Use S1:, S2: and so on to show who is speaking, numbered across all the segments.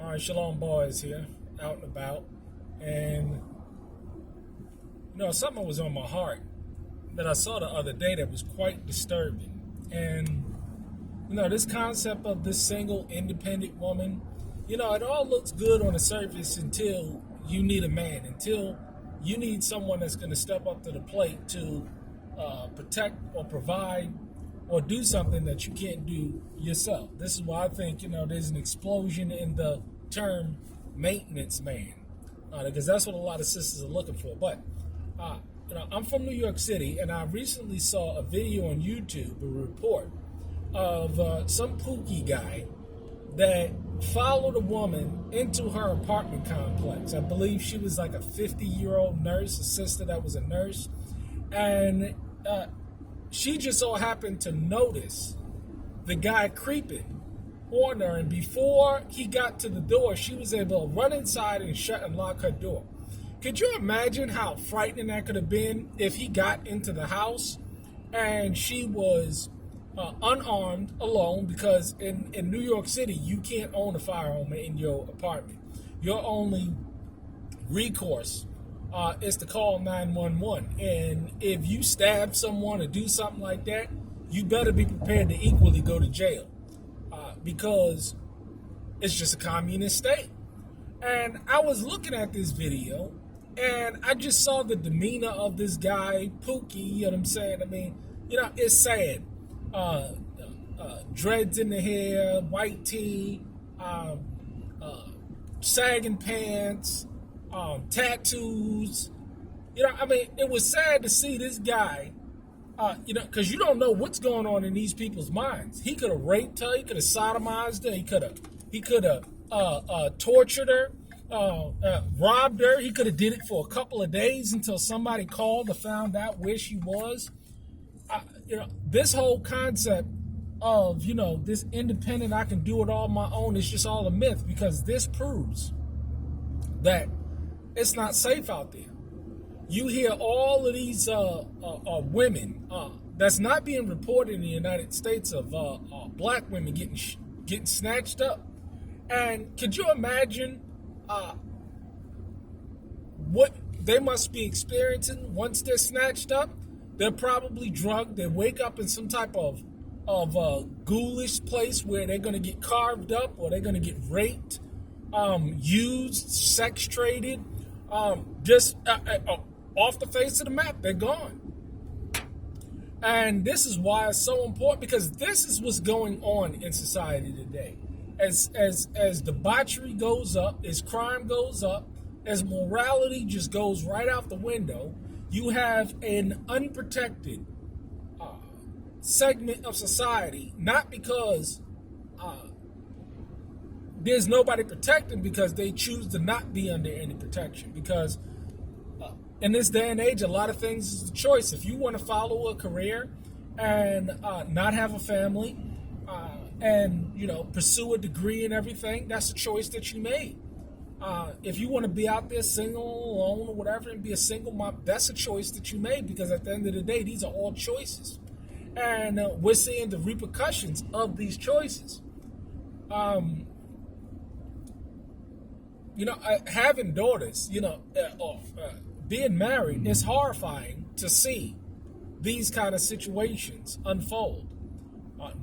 S1: All right, Shalom Boys here, out and about. And, something was on my heart that I saw the other day that was quite disturbing. And, this concept of this single, independent woman, it all looks good on the surface until you need a man, until you need someone that's going to step up to the plate to protect or provide or do something that you can't do yourself. This is why I think, there's an explosion in the term maintenance man, because that's what a lot of sisters are looking for. But, I'm from New York City, and I recently saw a video on YouTube, a report of some pookie guy that followed a woman into her apartment complex. I believe she was like a 50-year-old nurse, a sister that was a nurse. And she just so happened to notice the guy creeping on her. And before he got to the door, she was able to run inside and shut and lock her door. Could you imagine how frightening that could have been if he got into the house and she was unarmed, alone? Because in New York City, you can't own a firearm in your apartment. Your only recourse is to call 911. And if you stab someone or do something like that, you better be prepared to equally go to jail, because it's just a communist state. And I was looking at this video, and I just saw the demeanor of this guy, Pookie, you know what I'm saying? I mean, it's sad. Dreads in the hair, white tee, sagging pants, tattoos. It was sad to see this guy, because you don't know what's going on in these people's minds. He could have raped her, he could have sodomized her, he could have tortured her, robbed her. He could have did it for a couple of days until somebody called or found out where she was. This whole concept of, this independent, I can do it all on my own, is just all a myth, because this proves that it's not safe out there. You hear all of these women that's not being reported in the United States of black women getting snatched up. And could you imagine what they must be experiencing once they're snatched up? They're probably drugged. They wake up in some type of ghoulish place where they're going to get carved up, or they're going to get raped, used, sex traded, just off the face of the map. They're gone. And this is why it's so important, because this is what's going on in society today. As debauchery goes up, as crime goes up, as morality just goes right out the window, you have an unprotected segment of society, not because there's nobody protecting, because they choose to not be under any protection. Because in this day and age, a lot of things is a choice. If you want to follow a career and not have a family, and pursue a degree and everything, that's a choice that you made. If you want to be out there single, alone, or whatever, and be a single mom, that's a choice that you made, because at the end of the day, these are all choices. And we're seeing the repercussions of these choices. Having daughters, being married, is horrifying to see these kind of situations unfold.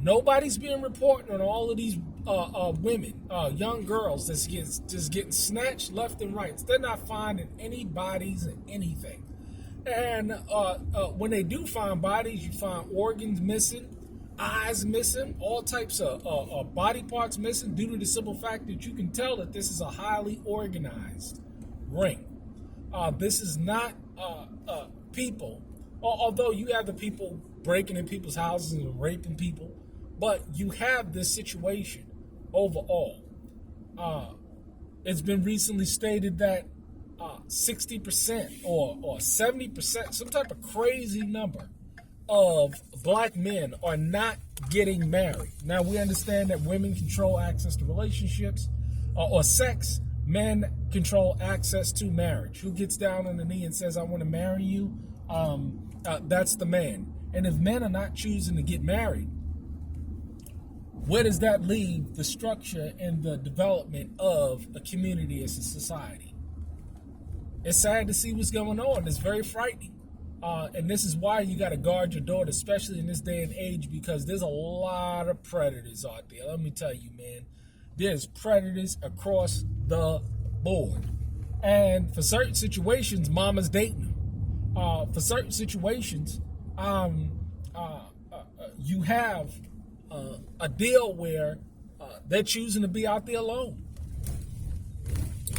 S1: Nobody's being reported on all of these women, young girls that's just getting snatched left and right. They're not finding any bodies and anything. And when they do find bodies, you find organs missing, eyes missing, all types of body parts missing, due to the simple fact that you can tell that this is a highly organized ring. This is not people, although you have the people breaking in people's houses and raping people, but you have this situation overall. It's been recently stated that 60% or 70%, some type of crazy number of black men are not getting married. Now, we understand that women control access to relationships or sex. Men control access to marriage. Who gets down on the knee and says, I want to marry you? That's the man. And if men are not choosing to get married, where does that leave the structure and the development of a community as a society? It's sad to see what's going on. It's very frightening. And this is why you got to guard your daughter, especially in this day and age, because there's a lot of predators out there. Let me tell you, man, there's predators across the board. And for certain situations, mama's dating them. For certain situations, you have a deal where they're choosing to be out there alone.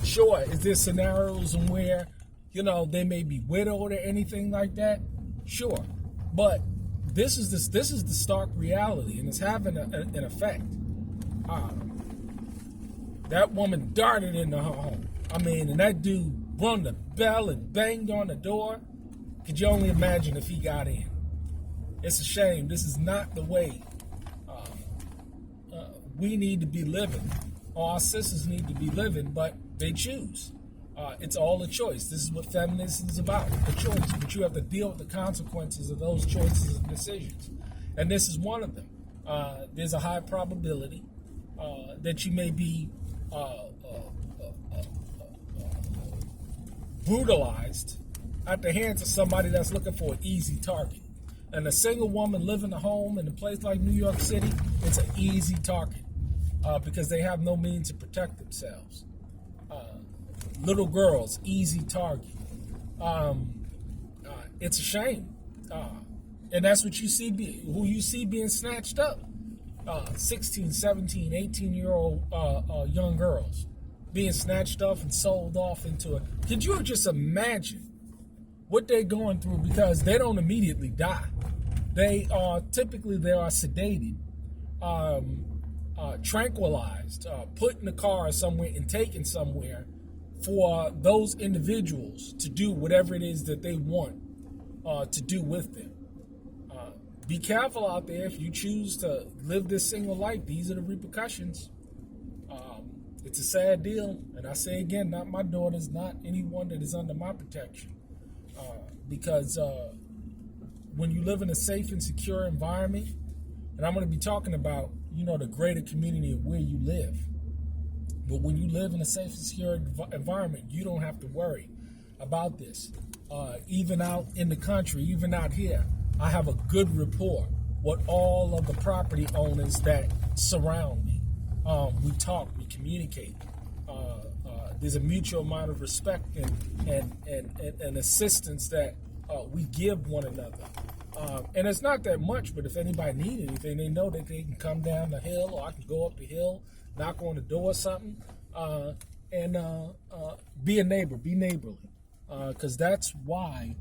S1: Sure, is there scenarios in where, they may be widowed or anything like that? Sure. But this is the stark reality, and it's having an effect. That woman darted into her home. And that dude rung the bell and banged on the door. Could you only imagine if he got in? It's a shame. This is not the way we need to be living, or our sisters need to be living, but they choose. It's all a choice. This is what feminism is about, the choice. But you have to deal with the consequences of those choices and decisions. And this is one of them. There's a high probability that you may be brutalized at the hands of somebody that's looking for an easy target. And a single woman living a home in a place like New York City, it's an easy target because they have no means to protect themselves. Little girls, easy target. It's a shame. And that's what you see, who you see being snatched up. 16, 17, 18-year-old young girls being snatched off and sold off into Could you just imagine what they're going through? Because they don't immediately die. They are sedated, tranquilized, put in a car somewhere and taken somewhere for those individuals to do whatever it is that they want to do with them. Be careful out there. If you choose to live this single life, these are the repercussions. It's a sad deal. And I say again, not my daughters, not anyone that is under my protection. Because when you live in a safe and secure environment, and I'm going to be talking about, the greater community of where you live. But when you live in a safe and secure environment, you don't have to worry about this. Even out in the country, even out here, I have a good rapport with all of the property owners that surround me. We talk, we communicate. There's a mutual amount of respect and assistance that we give one another. And it's not that much, but if anybody needs anything, they know that they can come down the hill, or I can go up the hill, knock on the door or something, and be a neighbor, be neighborly. Because that's why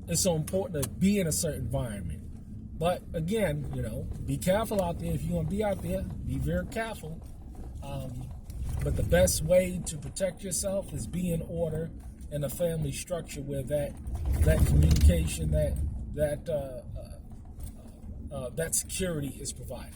S1: it's so important to be in a certain environment. But again, be careful out there. If you're going to be out there, be very careful. But the best way to protect yourself is be in order in a family structure where that communication, that security is provided.